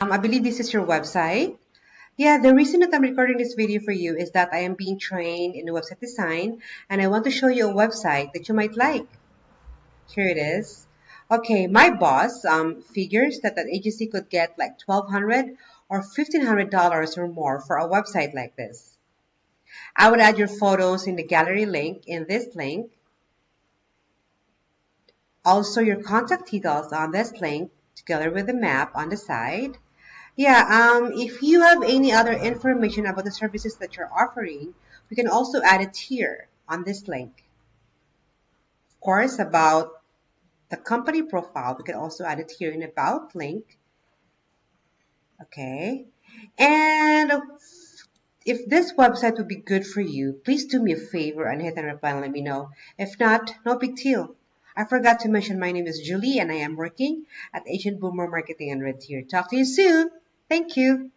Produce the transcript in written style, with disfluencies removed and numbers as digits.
I believe this is your website. Yeah, the reason that I'm recording this video for you is that I am being trained in website design and I want to show you a website that you might like. Here it is. Okay, my boss figures that an agency could get like $1,200 or $1,500 or more for a website like this. I would add your photos in the gallery link in this link. Also your contact details on this link together with the map on the side. Yeah, if you have any other information about the services that you're offering, we can also add it here on this link. Of course, about the company profile, we can also add it here in about link. Okay. And if this website would be good for you, please do me a favor and hit and reply and let me know. If not, no big deal. I forgot to mention my name is Julie and I am working at Agent Boomer Marketing and Red Tier. Talk to you soon. Thank you.